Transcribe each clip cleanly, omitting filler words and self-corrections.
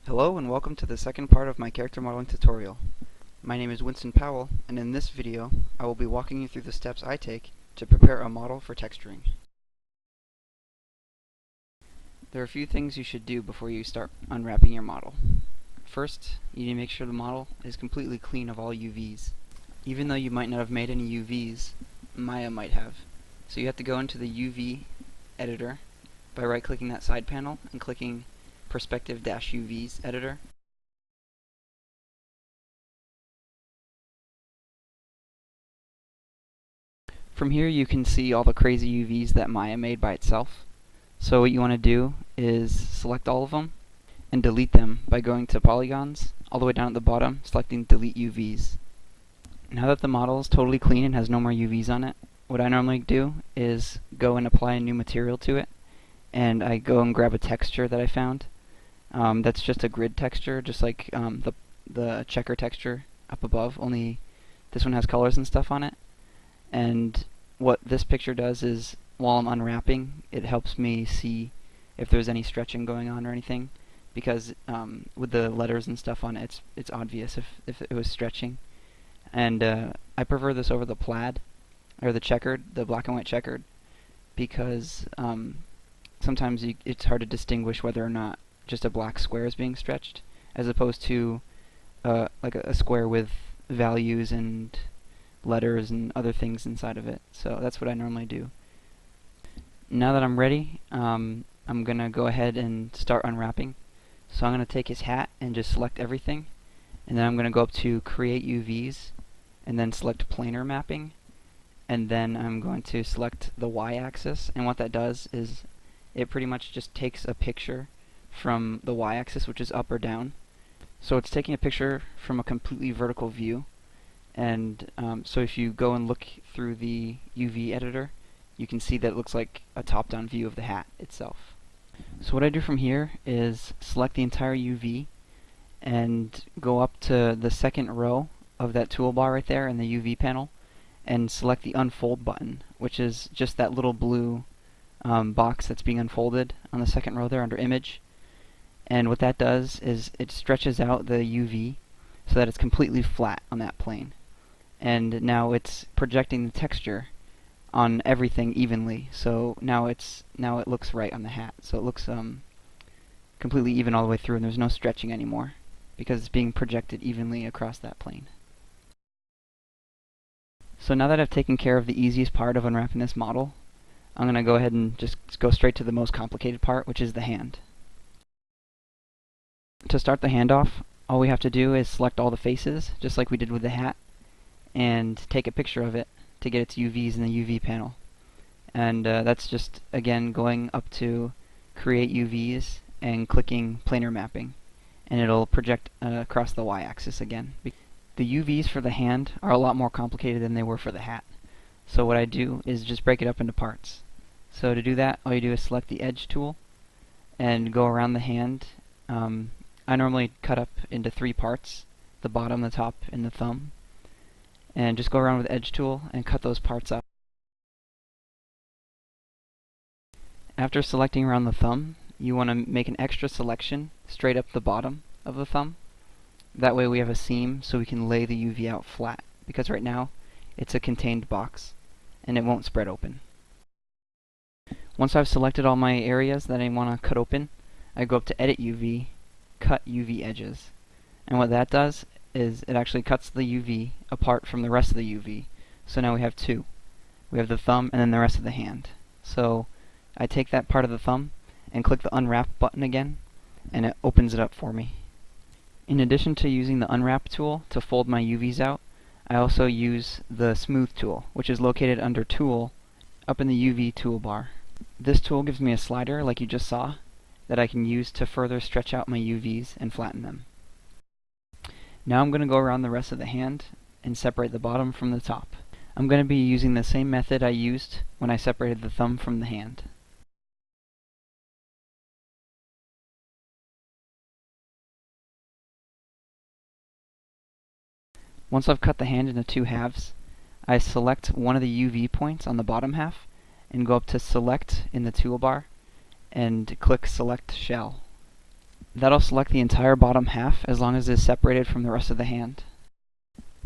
Hello and welcome to the second part of my character modeling tutorial. My name is Winston Powell, and in this video I will be walking you through the steps I take to prepare a model for texturing. There are a few things you should do before you start unwrapping your model. First, you need to make sure the model is completely clean of all UVs. Even though you might not have made any UVs, Maya might have. So you have to go into the UV editor by right-clicking that side panel and clicking Perspective-UVs editor. From here you can see all the crazy UVs that Maya made by itself. So what you want to do is select all of them and delete them by going to polygons all the way down at the bottom, selecting delete UVs. Now that the model is totally clean and has no more UVs on it, what I normally do is go and apply a new material to it, and I go and grab a texture that I found. That's just a grid texture, just like the checker texture up above, only this one has colors and stuff on it. And what this picture does is, while I'm unwrapping, it helps me see if there's any stretching going on or anything, because with the letters and stuff on it, it's obvious if it was stretching. And I prefer this over the plaid, or the checkered, the black and white checkered, because sometimes it's hard to distinguish whether or not just a black square is being stretched, as opposed to like a square with values and letters and other things inside of it. So that's what I normally do. Now that I'm ready, I'm gonna go ahead and start unwrapping. So I'm gonna take his hat and just select everything, and then I'm gonna go up to Create UVs, and then select Planar Mapping, and then I'm going to select the Y-axis. And what that does is it pretty much just takes a picture from the Y-axis, which is up or down. So it's taking a picture from a completely vertical view. And so if you go and look through the UV editor, you can see that it looks like a top-down view of the hat itself. So what I do from here is select the entire UV and go up to the second row of that toolbar right there in the UV panel and select the Unfold button, which is just that little blue box that's being unfolded on the second row there under Image. And what that does is it stretches out the UV so that it's completely flat on that plane. And now it's projecting the texture on everything evenly. So now it looks right on the hat. So it looks completely even all the way through, and there's no stretching anymore because it's being projected evenly across that plane. So now that I've taken care of the easiest part of unwrapping this model, I'm going to go ahead and just go straight to the most complicated part, which is the hand. To start the hand off, all we have to do is select all the faces, just like we did with the hat, and take a picture of it to get its UVs in the UV panel. And that's just, again, going up to Create UVs and clicking Planar Mapping, and it'll project across the Y-axis again. The UVs for the hand are a lot more complicated than they were for the hat. So what I do is just break it up into parts. So to do that, all you do is select the Edge tool and go around the hand. I normally cut up into 3 parts: the bottom, the top, and the thumb. And just go around with the Edge tool and cut those parts up. After selecting around the thumb, you want to make an extra selection straight up the bottom of the thumb. That way we have a seam so we can lay the UV out flat, because right now it's a contained box and it won't spread open. Once I've selected all my areas that I want to cut open, I go up to Edit UV, Cut UV Edges. And what that does is it actually cuts the UV apart from the rest of the UV. So now we have 2. We have the thumb and then the rest of the hand. So I take that part of the thumb and click the Unwrap button again, and it opens it up for me. In addition to using the Unwrap tool to fold my UVs out, I also use the Smooth tool, which is located under Tool up in the UV toolbar. This tool gives me a slider, like you just saw, that I can use to further stretch out my UVs and flatten them. Now I'm going to go around the rest of the hand and separate the bottom from the top. I'm going to be using the same method I used when I separated the thumb from the hand. Once I've cut the hand into 2 halves, I select one of the UV points on the bottom half and go up to Select in the toolbar and click Select Shell. That'll select the entire bottom half as long as it is separated from the rest of the hand.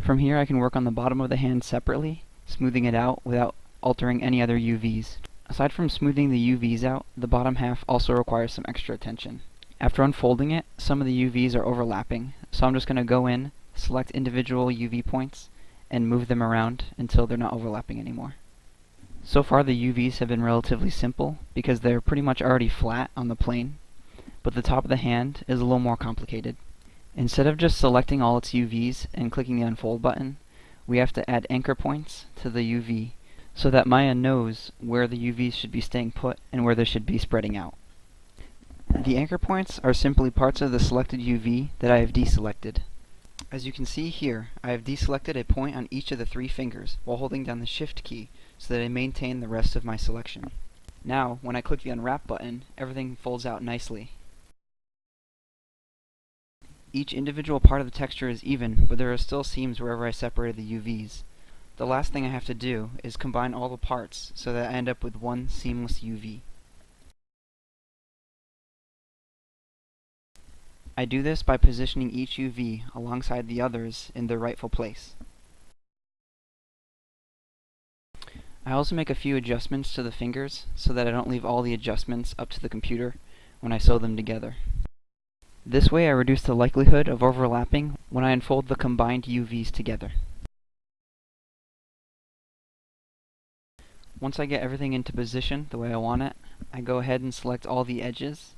From here I can work on the bottom of the hand separately, smoothing it out without altering any other UVs. Aside from smoothing the UVs out, the bottom half also requires some extra attention. After unfolding it, some of the UVs are overlapping, so I'm just going to go in, select individual UV points, and move them around until they're not overlapping anymore. So far the UVs have been relatively simple because they're pretty much already flat on the plane, but the top of the hand is a little more complicated. Instead of just selecting all its UVs and clicking the unfold button, we have to add anchor points to the UV so that Maya knows where the UVs should be staying put and where they should be spreading out. The anchor points are simply parts of the selected UV that I have deselected. As you can see here, I have deselected a point on each of the 3 fingers while holding down the Shift key so that I maintain the rest of my selection. Now, when I click the Unwrap button, everything folds out nicely. Each individual part of the texture is even, but there are still seams wherever I separated the UVs. The last thing I have to do is combine all the parts so that I end up with one seamless UV. I do this by positioning each UV alongside the others in their rightful place. I also make a few adjustments to the fingers so that I don't leave all the adjustments up to the computer when I sew them together. This way I reduce the likelihood of overlapping when I unfold the combined UVs together. Once I get everything into position the way I want it, I go ahead and select all the edges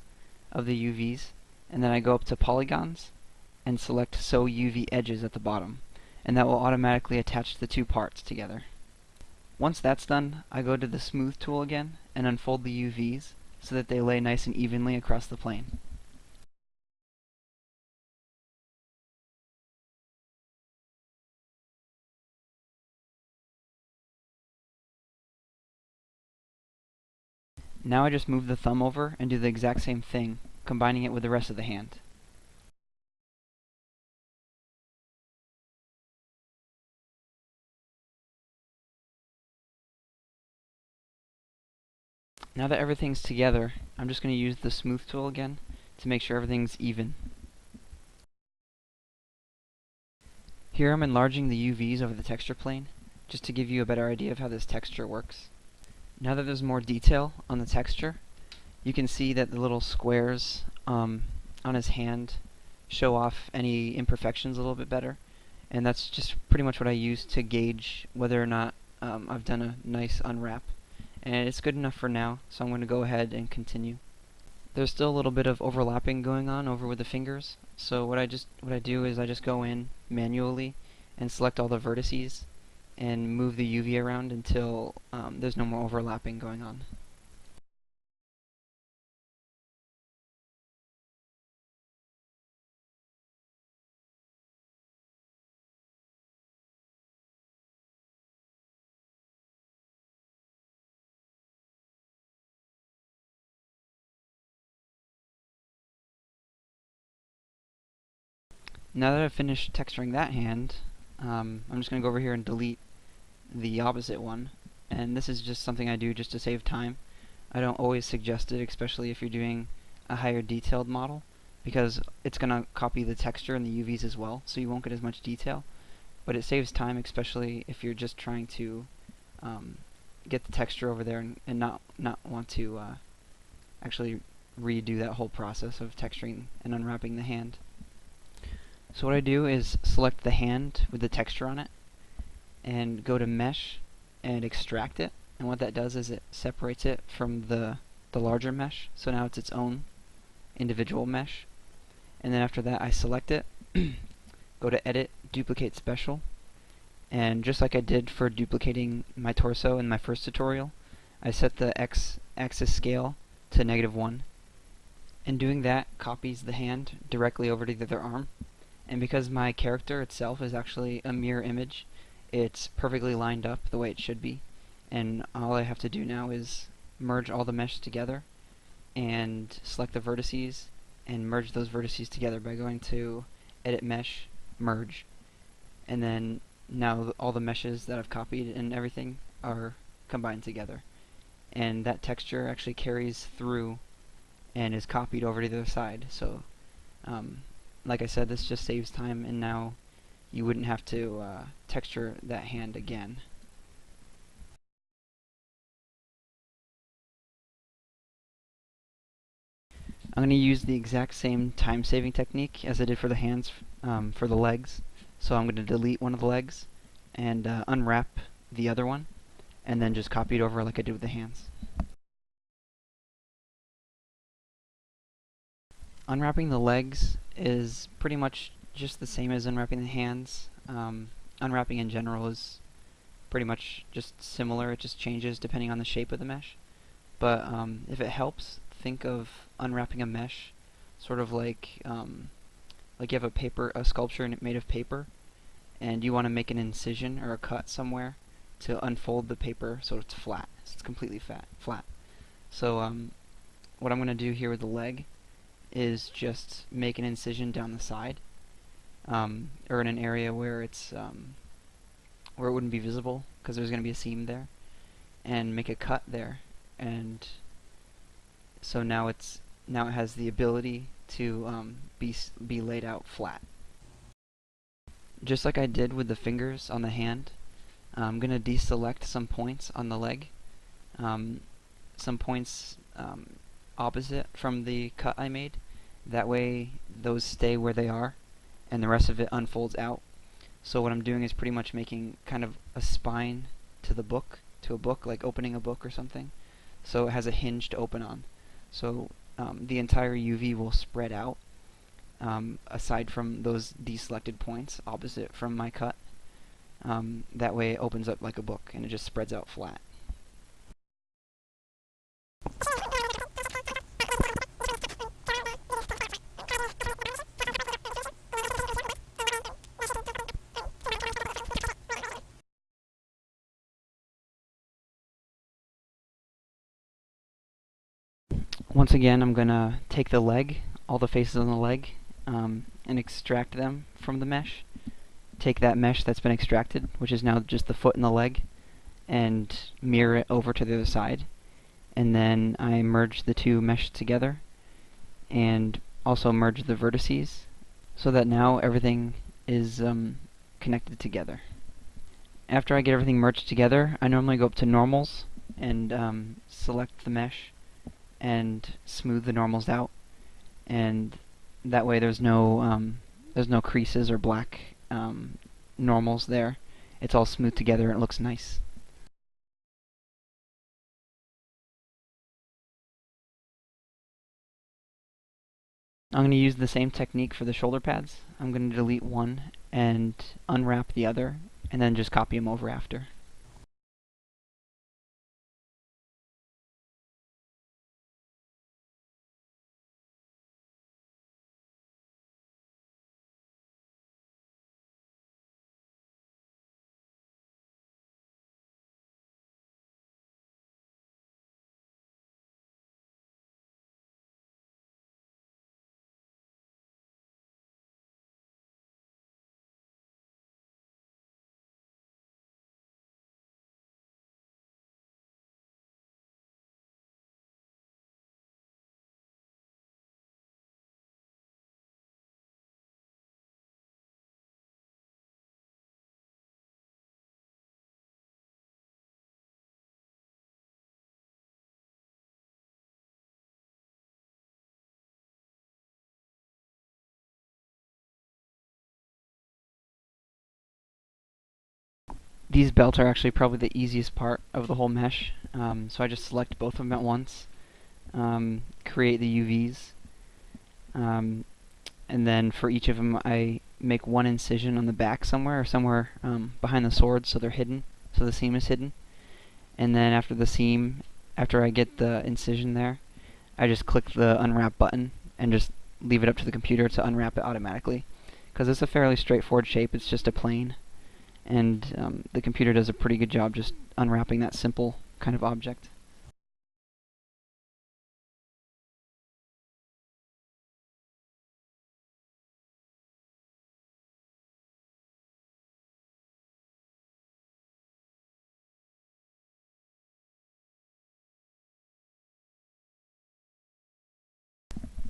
of the UVs, and then I go up to Polygons and select Sew UV Edges at the bottom, and that will automatically attach the 2 parts together. Once that's done, I go to the Smooth tool again and unfold the UVs so that they lay nice and evenly across the plane. Now I just move the thumb over and do the exact same thing, combining it with the rest of the hand. Now that everything's together, I'm just going to use the Smooth tool again to make sure everything's even. Here I'm enlarging the UVs over the texture plane, just to give you a better idea of how this texture works. Now that there's more detail on the texture, you can see that the little squares on his hand show off any imperfections a little bit better, and that's just pretty much what I use to gauge whether or not I've done a nice unwrap. And it's good enough for now, so I'm going to go ahead and continue. There's still a little bit of overlapping going on over with the fingers, so what I do is I just go in manually and select all the vertices and move the UV around until there's no more overlapping going on. Now that I've finished texturing that hand, I'm just going to go over here and delete the opposite one. And this is just something I do just to save time. I don't always suggest it, especially if you're doing a higher detailed model, because it's going to copy the texture and the UVs as well, so you won't get as much detail. But it saves time, especially if you're just trying to get the texture over there and not want to actually redo that whole process of texturing and unwrapping the hand. So what I do is select the hand with the texture on it and go to Mesh and extract it, and what that does is it separates it from the larger mesh, so now it's its own individual mesh. And then after that I select it, go to Edit, Duplicate Special, and just like I did for duplicating my torso in my first tutorial, I set the X-axis scale to -1, and doing that copies the hand directly over to the other arm. And because my character itself is actually a mirror image, it's perfectly lined up the way it should be. And all I have to do now is merge all the mesh together and select the vertices and merge those vertices together by going to Edit Mesh, Merge. And then now all the meshes that I've copied and everything are combined together. And that texture actually carries through and is copied over to the other side. So Like I said, this just saves time, and now you wouldn't have to texture that hand again. I'm going to use the exact same time-saving technique as I did for the hands for the legs. So I'm going to delete one of the legs and unwrap the other one, and then just copy it over like I did with the hands. Unwrapping the legs is pretty much just the same as unwrapping the hands. Unwrapping in general is pretty much just similar. It just changes depending on the shape of the mesh. But if it helps, think of unwrapping a mesh sort of like you have a sculpture made of paper, and you want to make an incision or a cut somewhere to unfold the paper so it's flat. So it's completely flat. So what I'm going to do here with the leg is just make an incision down the side, or in an area where it's where it wouldn't be visible because there's going to be a seam there, and make a cut there, and so now it has the ability to be laid out flat. Just like I did with the fingers on the hand, I'm going to deselect some points on the leg, some points opposite from the cut I made. That way those stay where they are and the rest of it unfolds out. So what I'm doing is pretty much making kind of a spine to the book, to a book, like opening a book or something. So it has a hinge to open on. So the entire UV will spread out, aside from those deselected points opposite from my cut. That way it opens up like a book and it just spreads out flat. Once again, I'm going to take the leg, all the faces on the leg, and extract them from the mesh. Take that mesh that's been extracted, which is now just the foot and the leg, and mirror it over to the other side. And then I merge the two mesh together, and also merge the vertices, so that now everything is connected together. After I get everything merged together, I normally go up to normals and select the mesh and smooth the normals out, and that way there's no creases or black normals there. It's all smooth together and it looks nice. I'm going to use the same technique for the shoulder pads. I'm going to delete one and unwrap the other, and then just copy them over after. These belts are actually probably the easiest part of the whole mesh, so I just select both of them at once, create the UVs, and then for each of them I make one incision on the back somewhere, or somewhere behind the sword, so they're hidden, so the seam is hidden. And then after I get the incision there, I just click the unwrap button and just leave it up to the computer to unwrap it automatically. Because it's a fairly straightforward shape, it's just a plane, and the computer does a pretty good job just unwrapping that simple kind of object.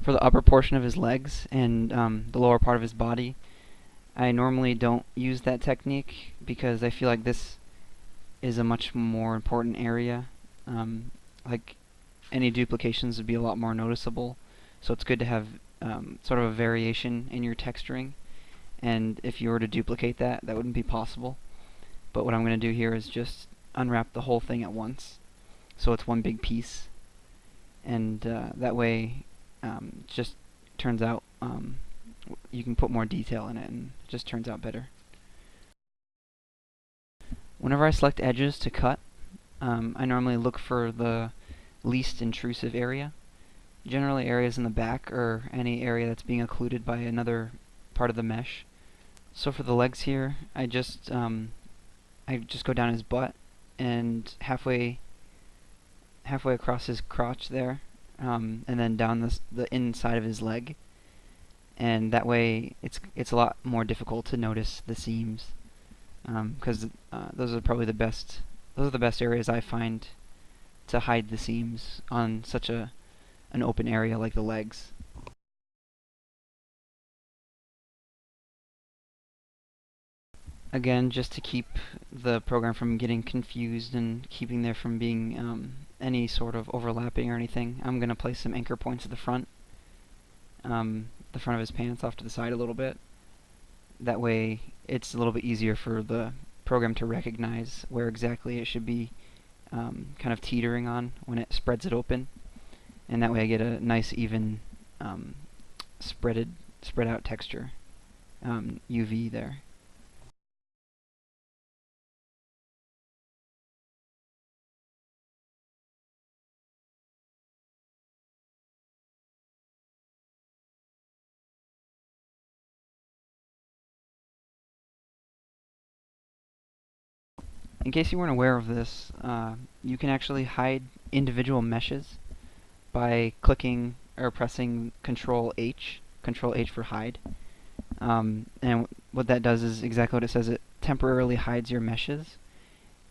For the upper portion of his legs and the lower part of his body, I normally don't use that technique because I feel like this is a much more important area. Like any duplications would be a lot more noticeable, so it's good to have sort of a variation in your texturing, and if you were to duplicate that, that wouldn't be possible. But what I'm going to do here is just unwrap the whole thing at once, so it's one big piece, and that way it just turns out you can put more detail in it and it just turns out better. Whenever I select edges to cut, I normally look for the least intrusive area. Generally areas in the back or any area that's being occluded by another part of the mesh. So for the legs here, I just go down his butt and halfway across his crotch there, and then down the inside of his leg, and that way it's a lot more difficult to notice the seams, because those are probably the best areas I find to hide the seams on such an open area like the legs. Again, just to keep the program from getting confused and keeping there from being any sort of overlapping or anything, I'm going to place some anchor points at the front of his pants off to the side a little bit. That way it's a little bit easier for the program to recognize where exactly it should be kind of teetering on when it spreads it open, and that way I get a nice even spread out texture UV there. In case you weren't aware of this, you can actually hide individual meshes by clicking or pressing Control H for hide. And what that does is exactly what it says. It temporarily hides your meshes.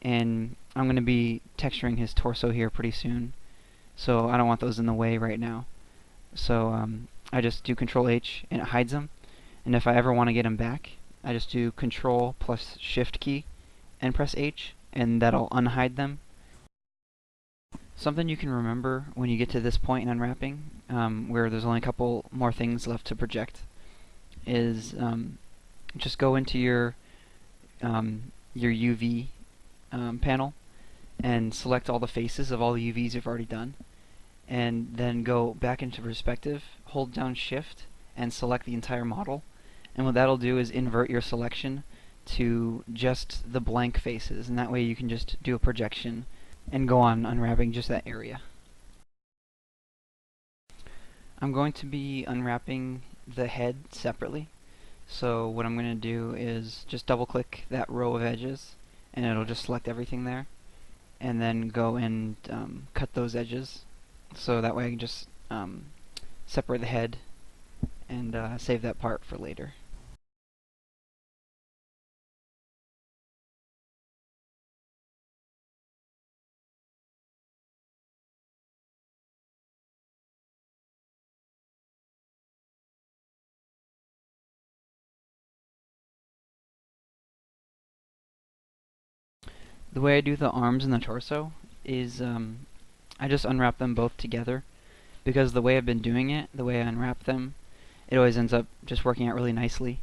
And I'm going to be texturing his torso here pretty soon, so I don't want those in the way right now. So I just do Control H and it hides them. And if I ever want to get them back, I just do Control plus Shift key and press H, and that'll unhide them. Something you can remember when you get to this point in unwrapping, where there's only a couple more things left to project, is just go into your UV panel and select all the faces of all the UVs you've already done, and then go back into perspective, hold down Shift, and select the entire model. And what that'll do is invert your selection to just the blank faces, and that way you can just do a projection and go on unwrapping just that area. I'm going to be unwrapping the head separately, so what I'm going to do is just double click that row of edges and it'll just select everything there, and then go and cut those edges, so that way I can just separate the head and save that part for later. The way I do the arms and the torso is I just unwrap them both together, because the way I've been doing it, the way I unwrap them, it always ends up just working out really nicely.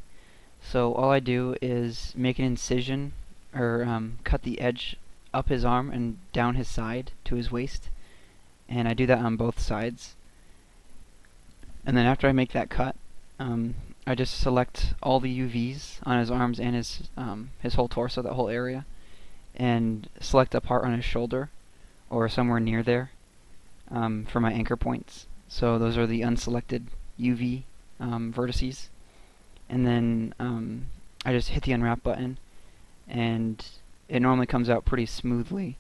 So all I do is make an incision, or cut the edge up his arm and down his side to his waist, and I do that on both sides. And then after I make that cut, I just select all the UVs on his arms and his whole torso, that whole area, and select a part on his shoulder or somewhere near there for my anchor points. So those are the unselected UV vertices. And then I just hit the unwrap button, and it normally comes out pretty smoothly.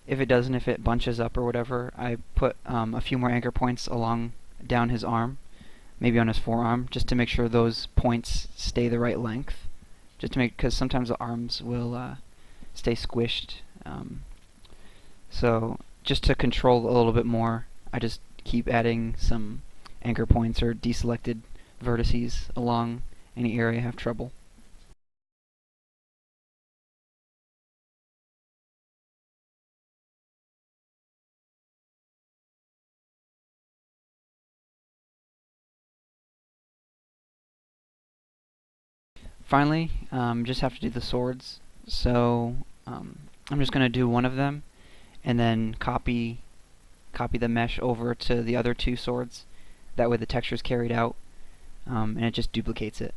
If it doesn't, if it bunches up or whatever, I put a few more anchor points along down his arm, maybe on his forearm, just to make sure those points stay the right length. Just to make, because sometimes the arms will stay squished. So just to control a little bit more, I just keep adding some anchor points or deselected vertices along any area I have trouble. Finally, just have to do the swords. So I'm just going to do one of them and then copy the mesh over to the other two swords. That way the texture is carried out, and it just duplicates it.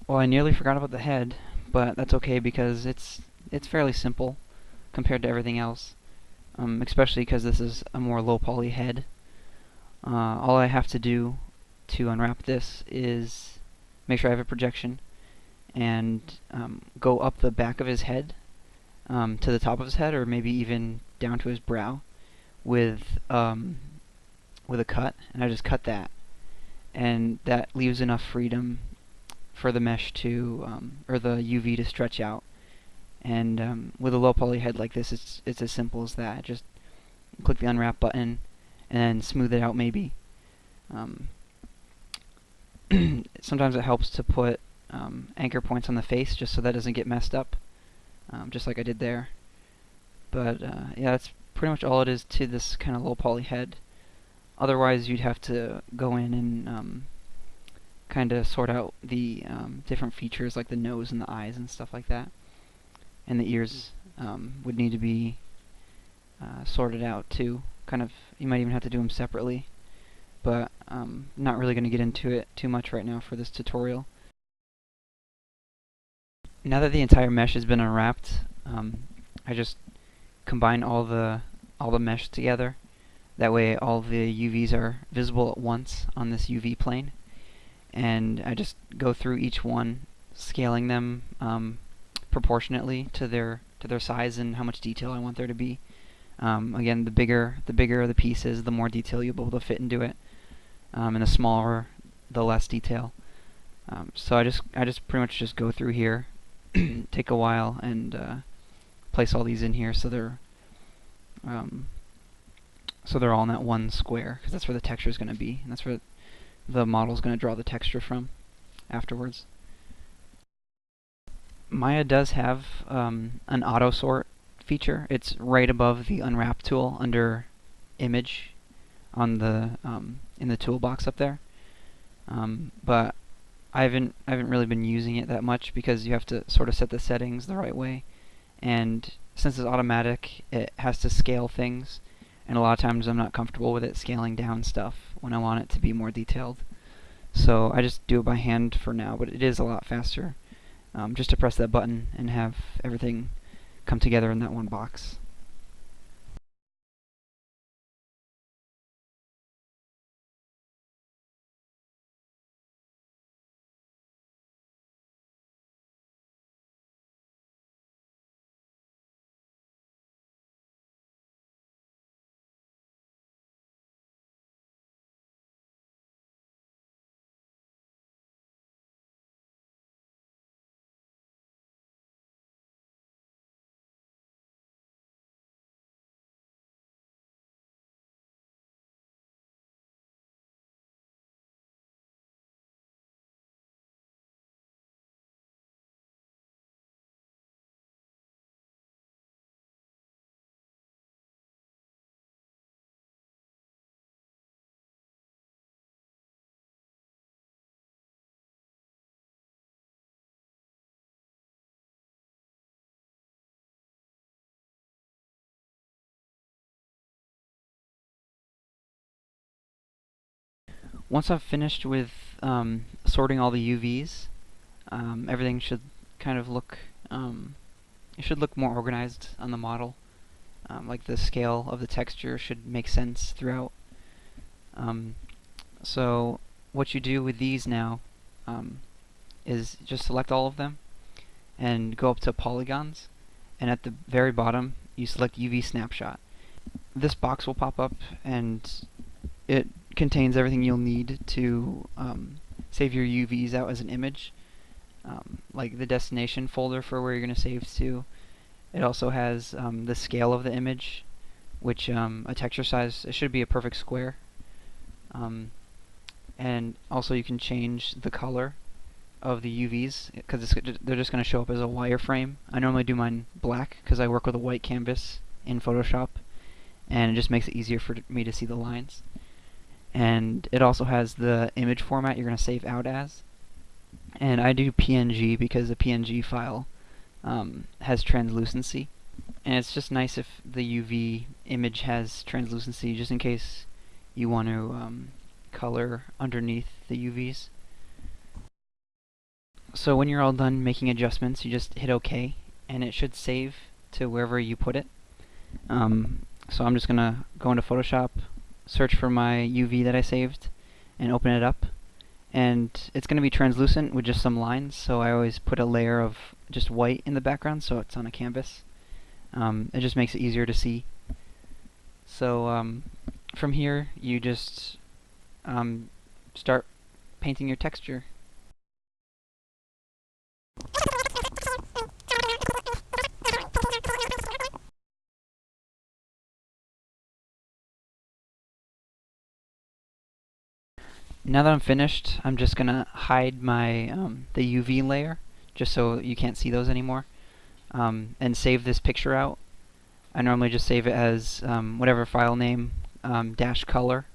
Well, I nearly forgot about the head, but that's okay because it's fairly simple compared to everything else, especially because this is a more low poly head. All I have to do to unwrap this is make sure I have a projection and go up the back of his head to the top of his head, or maybe even down to his brow with a cut, and I just cut that, and that leaves enough freedom for the mesh to or the UV to stretch out. And with a low poly head like this, it's as simple as that. Just click the unwrap button and smooth it out maybe. Sometimes it helps to put anchor points on the face just so that doesn't get messed up, just like I did there. But yeah, that's pretty much all it is to this kind of low poly head. Otherwise, you'd have to go in and kind of sort out the different features like the nose and the eyes and stuff like that. And the ears would need to be sorted out too. Kind of, you might even have to do them separately. But not really going to get into it too much right now for this tutorial. Now that the entire mesh has been unwrapped, I just combine all the mesh together. That way all the UVs are visible at once on this UV plane. And I just go through each one, scaling them proportionately to their size and how much detail I want there to be. Again, the bigger the piece is, the more detail you'll be able to fit into it, and the smaller, the less detail. So I just pretty much just go through here, take a while, and place all these in here so they're all in that one square, because that's where the texture is going to be, and that's where the model is going to draw the texture from afterwards. Maya does have an auto sort feature. It's right above the unwrap tool under image on the in the toolbox up there. But I haven't really been using it that much because you have to sort of set the settings the right way, and since it's automatic, it has to scale things, and a lot of times I'm not comfortable with it scaling down stuff when I want it to be more detailed. So I just do it by hand for now, but it is a lot faster just to press that button and have everything come together in that one box. Once I've finished with sorting all the UVs, everything should kind of look it should look more organized on the model. Like the scale of the texture should make sense throughout. Um, so what you do with these now is just select all of them and go up to polygons, and at the very bottom you select UV snapshot. This box will pop up and it contains everything you'll need to save your UVs out as an image, like the destination folder for where you're going to save to. It also has the scale of the image, which a texture size, it should be a perfect square. And also you can change the color of the UVs because they're just going to show up as a wireframe. I normally do mine black because I work with a white canvas in Photoshop, and it just makes it easier for me to see the lines. And it also has the image format you're going to save out as. And I do PNG because the PNG file has translucency. And it's just nice if the UV image has translucency just in case you want to color underneath the UVs. So when you're all done making adjustments, you just hit OK, and it should save to wherever you put it. So I'm just going to go into Photoshop, search for my UV that I saved, and open it up. And it's going to be translucent with just some lines, so I always put a layer of just white in the background so it's on a canvas. It just makes it easier to see. So from here, you just start painting your texture. Now that I'm finished, I'm just gonna hide my the UV layer, just so you can't see those anymore, and save this picture out. I normally just save it as whatever file name dash color.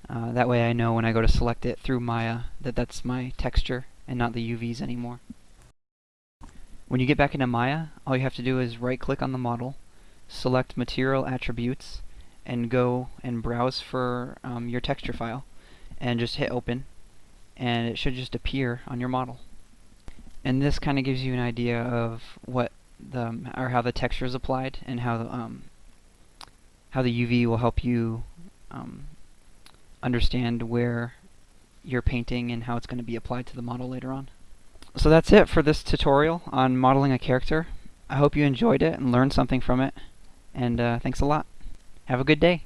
That way I know when I go to select it through Maya that that's my texture and not the UVs anymore. When you get back into Maya, all you have to do is right-click on the model, select Material Attributes, and go and browse for your texture file, and just hit open, and it should just appear on your model. And this kind of gives you an idea of what how the texture is applied and how the UV will help you understand where you're painting and how it's going to be applied to the model later on. So that's it for this tutorial on modeling a character. I hope you enjoyed it and learned something from it, and thanks a lot. Have a good day.